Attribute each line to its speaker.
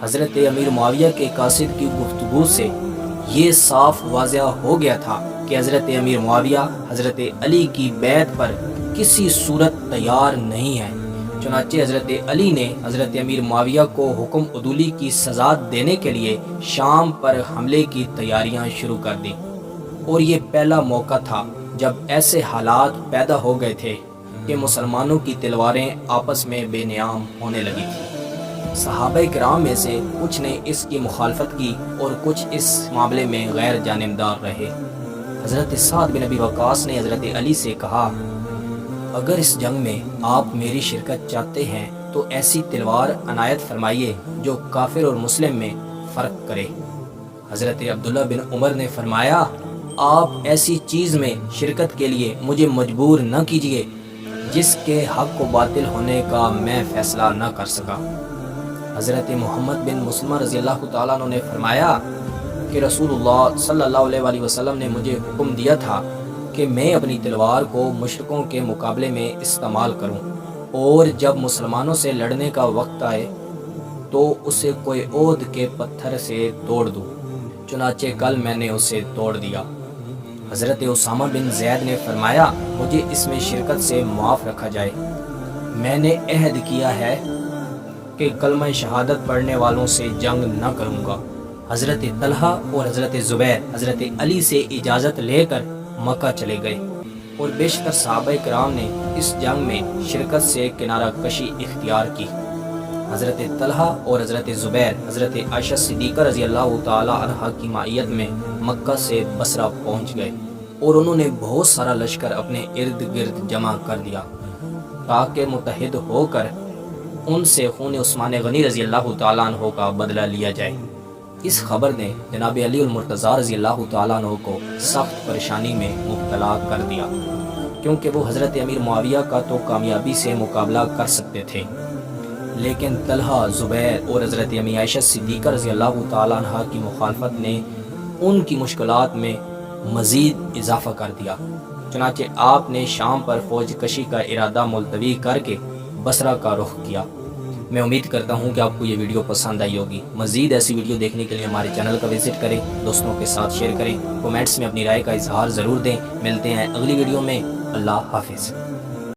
Speaker 1: حضرت امیر معاویہ کے قاصد کی گفتگو سے یہ صاف واضح ہو گیا تھا کہ حضرت امیر معاویہ حضرت علی کی بیعت پر کسی صورت تیار نہیں ہے۔ چنانچہ حضرت علی نے حضرت امیر معاویہ کو حکم عدولی کی سزا دینے کے لیے شام پر حملے کی تیاریاں شروع کر دی، اور یہ پہلا موقع تھا جب ایسے حالات پیدا ہو گئے تھے کہ مسلمانوں کی تلواریں آپس میں بے نیام ہونے لگی تھیں۔ صحابہ کرام میں سے کچھ نے اس کی مخالفت کی اور کچھ اس معاملے میں غیر جانبدار رہے۔ حضرت سعد بن ابی وقاص نے حضرت علی سے کہا، اگر اس جنگ میں آپ میری شرکت چاہتے ہیں تو ایسی تلوار عنایت فرمائیے جو کافر اور مسلم میں فرق کرے۔ حضرت عبداللہ بن عمر نے فرمایا، آپ ایسی چیز میں شرکت کے لیے مجھے مجبور نہ کیجیے جس کے حق و باطل ہونے کا میں فیصلہ نہ کر سکا۔ حضرت محمد بن مسلمہ رضی اللہ تعالیٰ عنہ نے فرمایا کہ رسول اللہ صلی اللہ علیہ وآلہ وسلم نے مجھے حکم دیا تھا کہ میں اپنی تلوار کو مشرکوں کے مقابلے میں استعمال کروں، اور جب مسلمانوں سے لڑنے کا وقت آئے تو اسے کوئی عود کے پتھر سے توڑ دوں۔ چنانچہ کل میں نے اسے توڑ دیا۔ حضرت اسامہ بن زید نے فرمایا، مجھے اس میں شرکت سے معاف رکھا جائے، میں نے عہد کیا ہے کہ کلمہ شہادت پڑھنے والوں سے جنگ نہ کروں گا۔ حضرت طلحہ اور حضرت زبیر حضرت علی سے اجازت لے کر مکہ چلے گئے، اور بیشتر صحابہ کرام نے اس جنگ میں شرکت سے کنارہ کشی اختیار کی۔ حضرت طلحہ اور حضرت زبیر حضرت عائشہ صدیقہ رضی اللہ تعالی عنہا کی معیت میں مکہ سے بصرہ پہنچ گئے، اور انہوں نے بہت سارا لشکر اپنے ارد گرد جمع کر دیا تاکہ متحد ہو کر ان سے خون عثمان غنی رضی اللہ تعالیٰ عنہ کا بدلہ لیا جائے۔ اس خبر نے جناب علی المرتضیٰ رضی اللہ تعالیٰ عنہ کو سخت پریشانی میں مبتلا کر دیا، کیونکہ وہ حضرت امیر معاویہ کا تو کامیابی سے مقابلہ کر سکتے تھے، لیکن طلحہ، زبیر اور حضرت امی عائشہ صدیقہ رضی اللہ تعالیٰ عنہ کی مخالفت نے ان کی مشکلات میں مزید اضافہ کر دیا۔ چنانچہ آپ نے شام پر فوج کشی کا ارادہ ملتوی کر کے بصرہ کا رخ کیا۔ میں امید کرتا ہوں کہ آپ کو یہ ویڈیو پسند آئی ہوگی۔ مزید ایسی ویڈیو دیکھنے کے لیے ہمارے چینل کا وزٹ کریں، دوستوں کے ساتھ شیئر کریں، کومنٹس میں اپنی رائے کا اظہار ضرور دیں۔ ملتے ہیں اگلی ویڈیو میں۔ اللہ حافظ۔